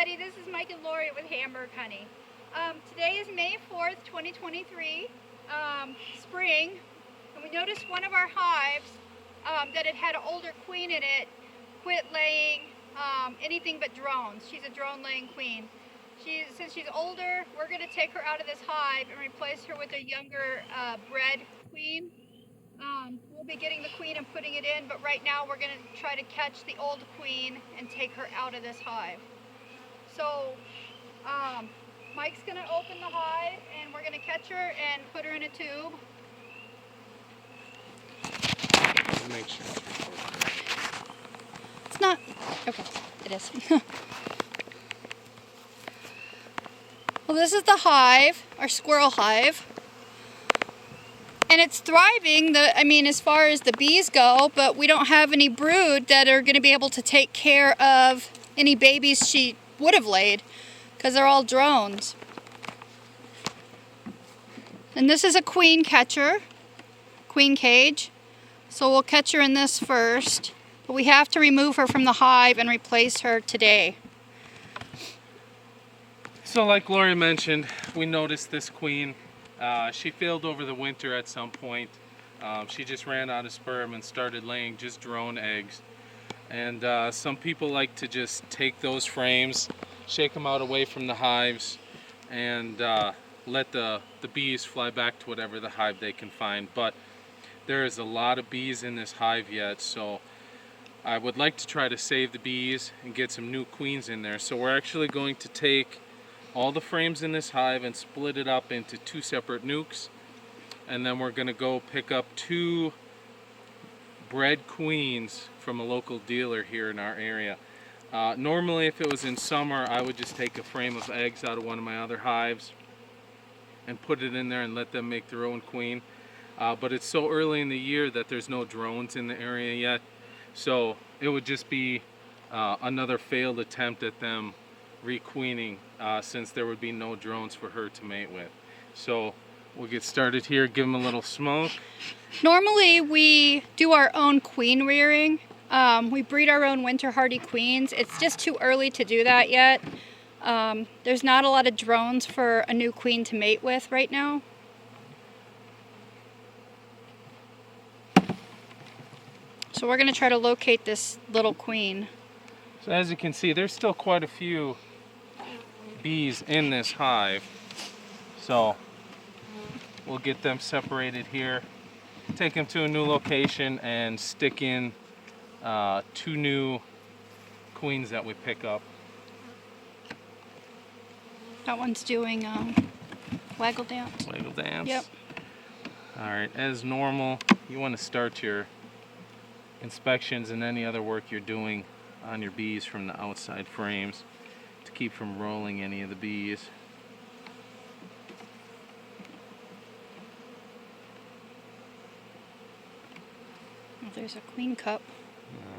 everybody. This is Mike and Lori with Hamburg Honey. Today is May 4th, 2023, spring, and we noticed one of our hives that it had an older queen in it quit laying anything but drones. She's a drone laying queen. Since she's older, we're going to take her out of this hive and replace her with a younger bred queen. We'll be getting the queen and putting it in, but right now we're going to try to catch the old queen and take her out of this hive. So Mike's going to open the hive and we're going to catch her and put her in a tube. Make sure it's recorded. It's not. Okay, it is. Well, this is the hive, our squirrel hive. And it's thriving, as far as the bees go, but we don't have any brood that are going to be able to take care of any babies she would have laid, because they're all drones. And this is a queen catcher, queen cage. So we'll catch her in this first, but we have to remove her from the hive and replace her today. So like Lori mentioned, we noticed this queen. She failed over the winter at some point. She just ran out of sperm and started laying just drone eggs. And some people like to just take those frames, shake them out away from the hives, and let the bees fly back to whatever the hive they can find. But there is a lot of bees in this hive yet, so I would like to try to save the bees and get some new queens in there. So we're actually going to take all the frames in this hive and split it up into 2 separate nukes, and then we're going to go pick up 2 bred queens from a local dealer here in our area. Normally if it was in summer, I would just take a frame of eggs out of one of my other hives and put it in there and let them make their own queen. But it's so early in the year that there's no drones in the area yet, so it would just be another failed attempt at them requeening, since there would be no drones for her to mate with. So we'll get started here, give them a little smoke. Normally we do our own queen rearing. We breed our own winter hardy queens. It's just too early to do that yet. There's not a lot of drones for a new queen to mate with right now. So we're going to try to locate this little queen. So as you can see, there's still quite a few bees in this hive. So we'll get them separated here, take them to a new location, and stick in 2 new queens that we pick up. That one's doing waggle dance. Waggle dance? Yep. Alright, as normal, you want to start your inspections and any other work you're doing on your bees from the outside frames to keep from rolling any of the bees. Oh, there's a queen cup.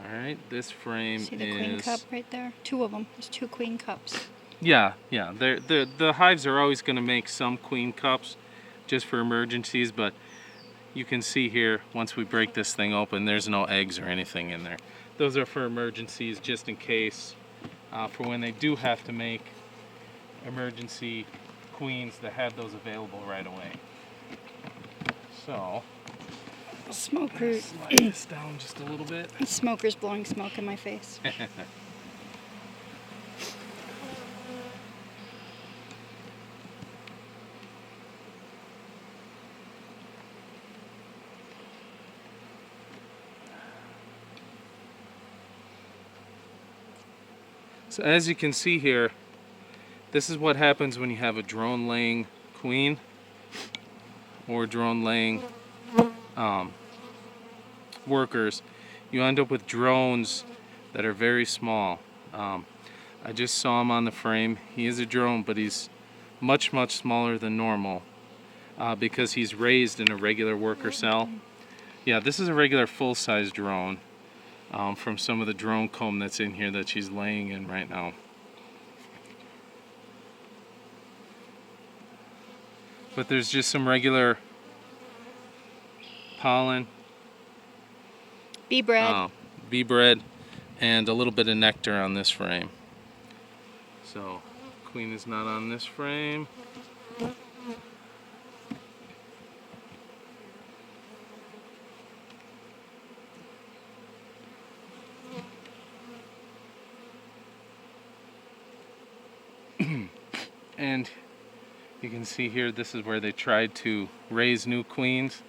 Alright, this frame See the queen cup right there? 2 of them. There's 2 queen cups. Yeah. The hives are always going to make some queen cups just for emergencies, but you can see here, once we break this thing open, there's no eggs or anything in there. Those are for emergencies, just in case, for when they do have to make emergency queens, to have those available right away. So, Smoker. slide this down just a little bit. The smoker's blowing smoke in my face. So as you can see here, this is what happens when you have a drone laying queen or drone laying workers. You end up with drones that are very small. I just saw him on the frame. He is a drone, but he's much smaller than normal because he's raised in a regular worker cell. Yeah, this is a regular full-size drone. From some of the drone comb that's in here that she's laying in right now. But there's just some regular pollen, Bee bread. bee bread, and a little bit of nectar on this frame. So queen is not on this frame. And you can see here, this is where they tried to raise new queens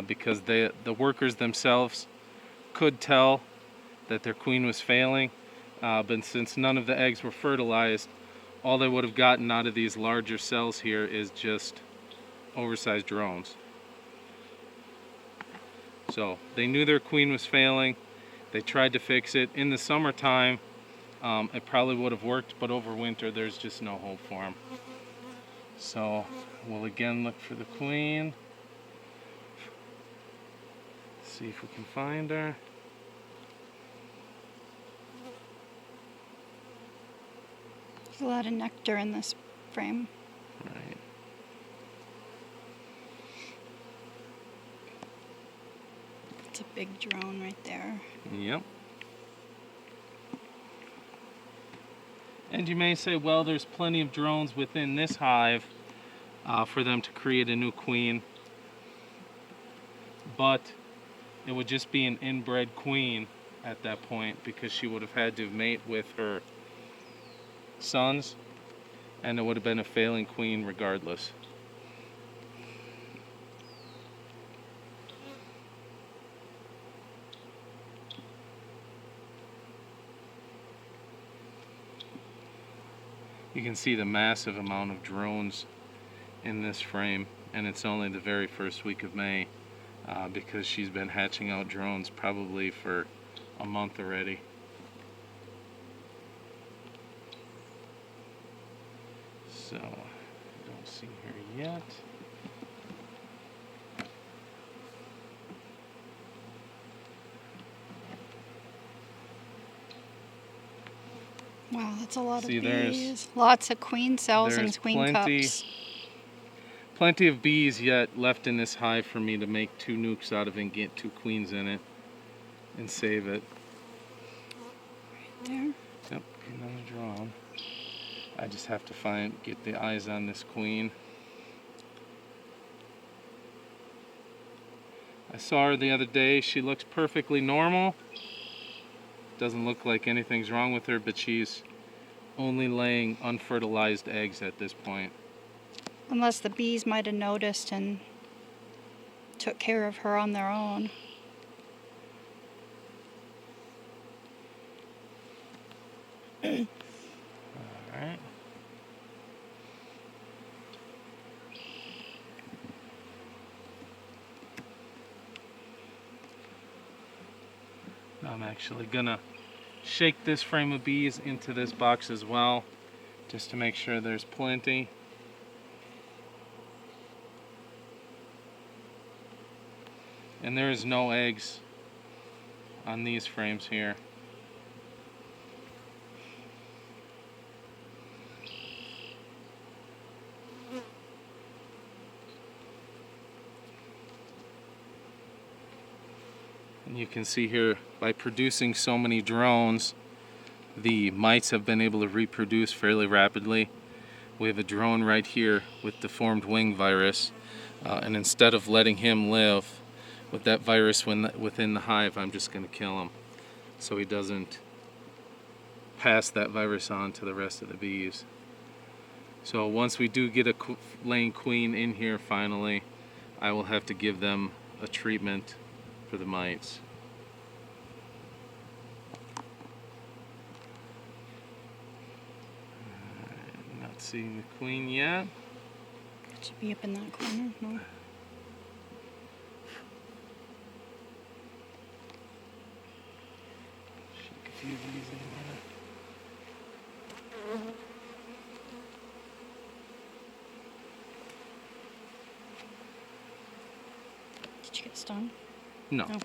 because the workers themselves could tell that their queen was failing, but since none of the eggs were fertilized, all they would have gotten out of these larger cells here is just oversized drones. So they knew their queen was failing. They tried to fix it. In the summertime, it probably would have worked, but over winter there's just no hope for them. So we'll again look for the queen. See if we can find her. There's a lot of nectar in this frame. Right. It's a big drone right there. Yep. And you may say, well, there's plenty of drones within this hive for them to create a new queen. But it would just be an inbred queen at that point, because she would have had to mate with her sons, and it would have been a failing queen regardless. You can see the massive amount of drones in this frame, and it's only the very first week of May because she's been hatching out drones probably for a month already. So, I don't see her yet. Wow, that's a lot See, of there's- bees. Lots of queen cells there's and queen cups. Plenty of bees yet left in this hive for me to make 2 nukes out of and get 2 queens in it and save it. Right there. Yep, another drone. I just have to get the eyes on this queen. I saw her the other day. She looks perfectly normal. Doesn't look like anything's wrong with her, but she's only laying unfertilized eggs at this point. Unless the bees might have noticed and took care of her on their own. Alright. Now I'm actually gonna shake this frame of bees into this box as well, just to make sure there's plenty. And there is no eggs on these frames here. And you can see here, by producing so many drones, the mites have been able to reproduce fairly rapidly. We have a drone right here with deformed wing virus, and instead of letting him live with that virus within the hive, I'm just going to kill him so he doesn't pass that virus on to the rest of the bees. So once we do get a laying queen in here finally, I will have to give them a treatment for the mites. Not seeing the queen yet. Should be up in that corner. No. Shake a few of these in there. Did you get stung? No. No.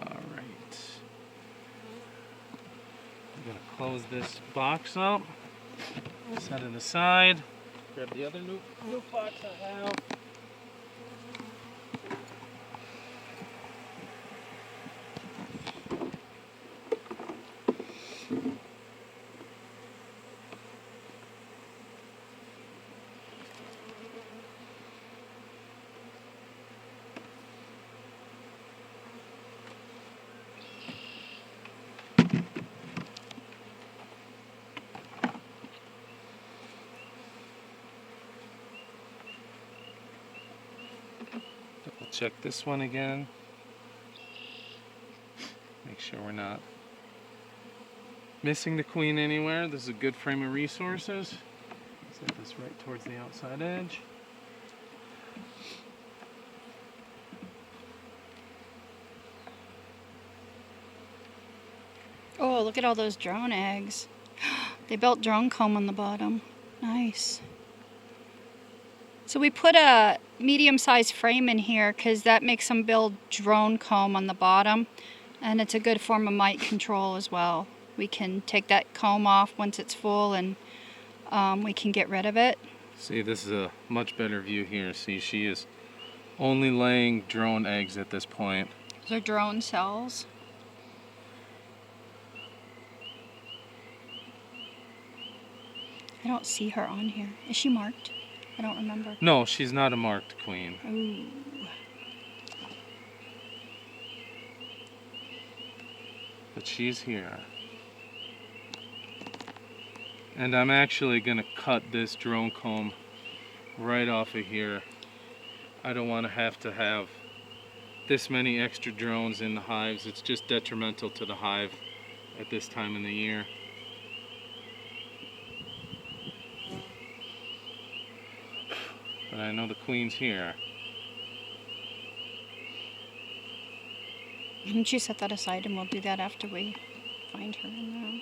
Alright. I'm going to close this box up, set it aside, grab the other new box I have. Double check this one again. Make sure we're not missing the queen anywhere. This is a good frame of resources. Set this right towards the outside edge. Oh, look at all those drone eggs. They built drone comb on the bottom. Nice. So we put a medium-sized frame in here because that makes them build drone comb on the bottom. And it's a good form of mite control as well. We can take that comb off once it's full and we can get rid of it. See, this is a much better view here. See, she is only laying drone eggs at this point. Those are drone cells. I don't see her on here. Is she marked? I don't remember. No, she's not a marked queen. Ooh. But she's here. And I'm actually going to cut this drone comb right off of here. I don't want to have this many extra drones in the hives. It's just detrimental to the hive at this time in the year. But I know the queen's here. Why don't you set that aside and we'll do that after we find her in there.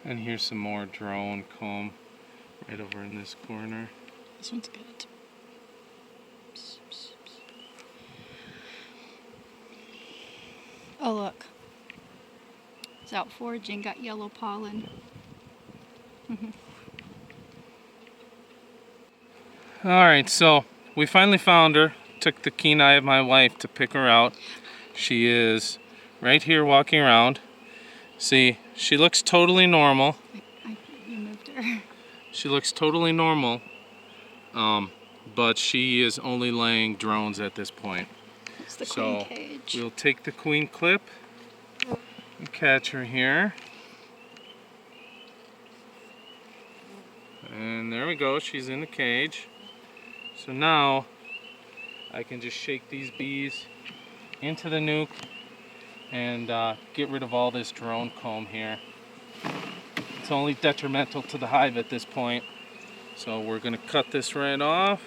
And here's some more drone comb right over in this corner. This one's good. Oh look. It's out foraging, got yellow pollen. Alright, so we finally found her. Took the keen eye of my wife to pick her out. She is right here walking around. See, she looks totally normal. You moved her. She looks totally normal, but she is only laying drones at this point. It's the queen cage. We'll take the queen clip and catch her here. And there we go, she's in the cage. So now I can just shake these bees into the nuke and get rid of all this drone comb here. It's only detrimental to the hive at this point. So we're gonna cut this right off.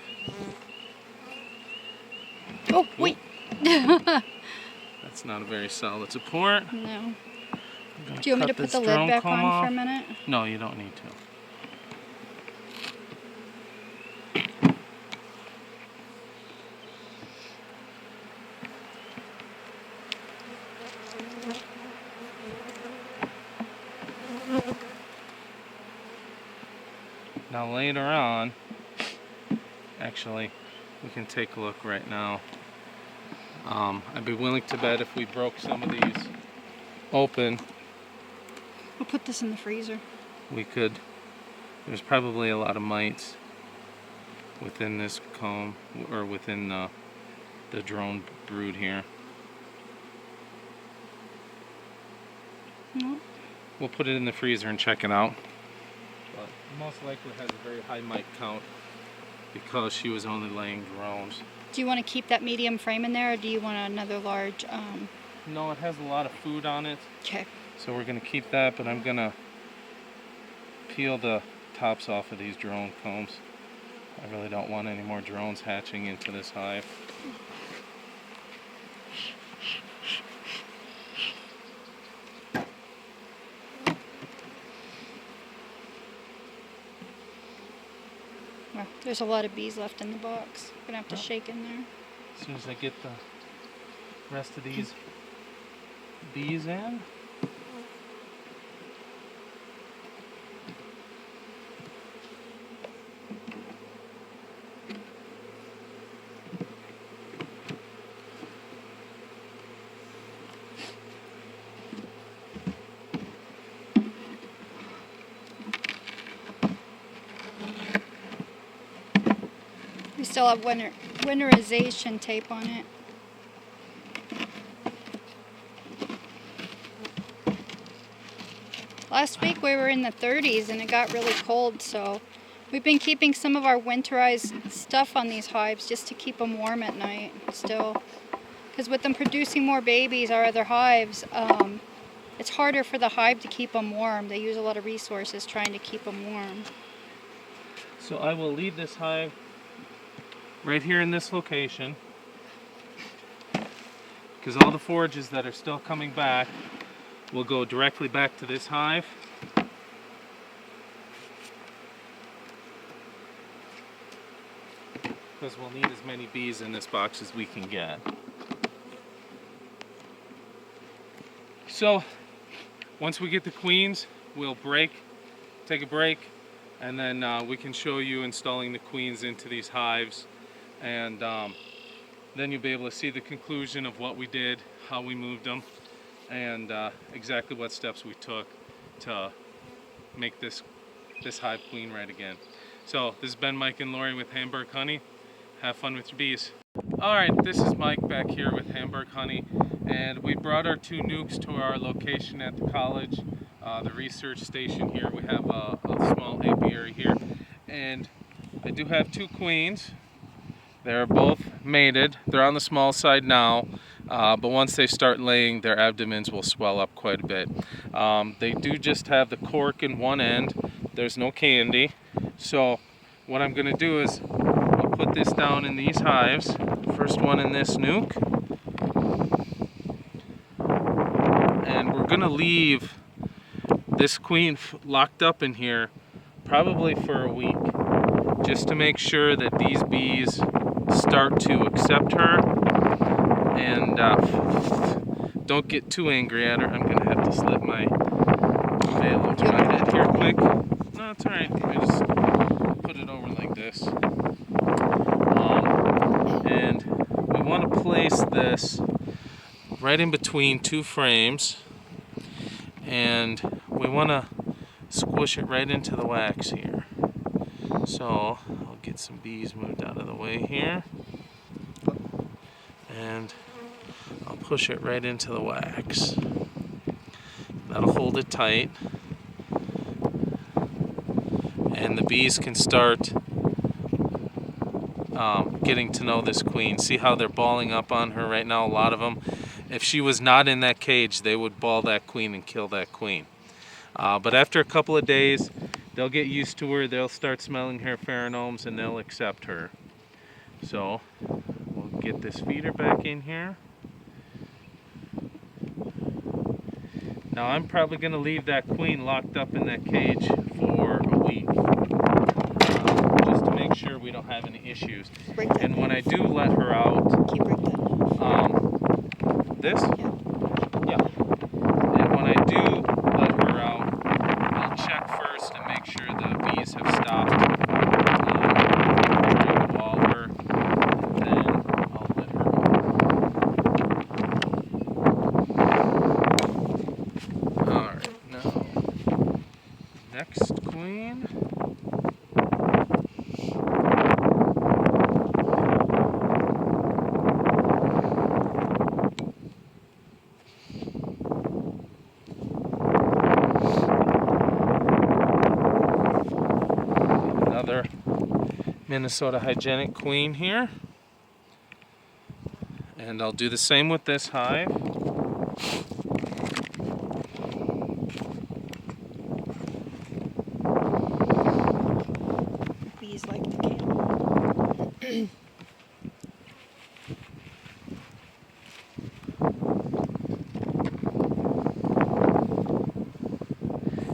Oh, wait. That's not a very solid support. No. Do you want me to put the lid back on for a minute? No, you don't need to. Now later on, actually, we can take a look right now. I'd be willing to bet if we broke some of these open, We'll put this in the freezer. we could, there's probably a lot of mites within this comb, or within the drone brood here. No. We'll put it in the freezer and check it out. But most likely has a very high mite count because she was only laying drones. Do you want to keep that medium frame in there, or do you want another large? No, it has a lot of food on it. Okay. So we're going to keep that, but I'm going to peel the tops off of these drone combs. I really don't want any more drones hatching into this hive. Well, there's a lot of bees left in the box. We're gonna have to shake in there. As soon as I get the rest of these bees in. still have winterization tape on it. Last week we were in the 30s and it got really cold, so we've been keeping some of our winterized stuff on these hives just to keep them warm at night still. Because with them producing more babies, our other hives, it's harder for the hive to keep them warm. They use a lot of resources trying to keep them warm. So I will leave this hive right here in this location, because all the forages that are still coming back will go directly back to this hive. Because we'll need as many bees in this box as we can get. So once we get the queens, we'll take a break, and then we can show you installing the queens into these hives, and then you'll be able to see the conclusion of what we did, how we moved them, and exactly what steps we took to make this hive queen right again. So this has been Mike and Lori with Hamburg Honey. Have fun with your bees. Alright, this is Mike back here with Hamburg Honey, and we brought our 2 nukes to our location at the college, the research station here. We have a small apiary here, and I do have 2 queens. They're both mated. They're on the small side now, but once they start laying, their abdomens will swell up quite a bit. They do just have the cork in one end. There's no candy. So what I'm going to do is I'll put this down in these hives. First one in this nuke. And we're going to leave this queen locked up in here probably for a week, just to make sure that these bees start to accept her, and don't get too angry at her. I'm gonna have to slip my veil over my head here quick. No, it's alright. I just put it over like this. And we want to place this right in between 2 frames, and we want to squish it right into the wax here. So I'll get some bees moved out of the way here, and I'll push it right into the wax. That'll hold it tight, and the bees can start getting to know this queen. See how they're balling up on her right now? A lot of them, if she was not in that cage, they would ball that queen and kill that queen. But after a couple of days, they'll get used to her, they'll start smelling her pheromones, and they'll accept her. So we'll get this feeder back in here. Now I'm probably going to leave that queen locked up in that cage for a week, just to make sure we don't have any issues. And when I do let her out, this? Yeah. And when I do let her out, I'll check first and make sure the bees have stopped trying to wall her, and then I'll let her go. Alright, now, next queen. Another Minnesota hygienic queen here, and I'll do the same with this hive. Bees like the camel.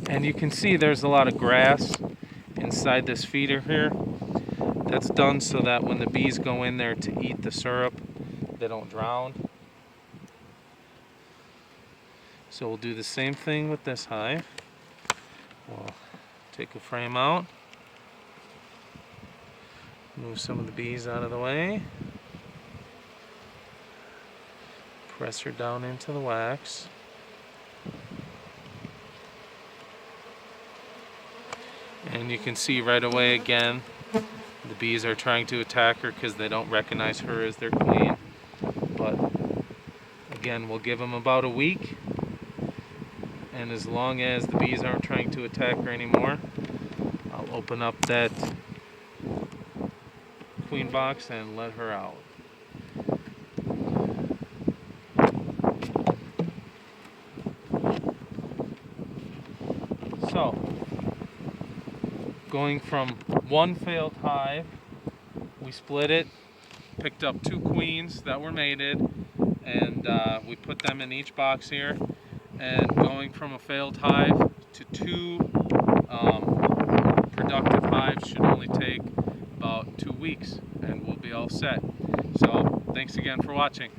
And you can see there's a lot of grass inside this feeder here. That's done so that when the bees go in there to eat the syrup, they don't drown. So we'll do the same thing with this hive. We'll take a frame out, move some of the bees out of the way, press her down into the wax. And you can see right away again The bees are trying to attack her because they don't recognize her as their queen. But again, we'll give them about a week. And as long as the bees aren't trying to attack her anymore, I'll open up that queen box and let her out. So, going from one failed hive, we split it, picked up 2 queens that were mated, and we put them in each box here. And going from a failed hive to 2 productive hives should only take about 2 weeks, and we'll be all set. So, thanks again for watching.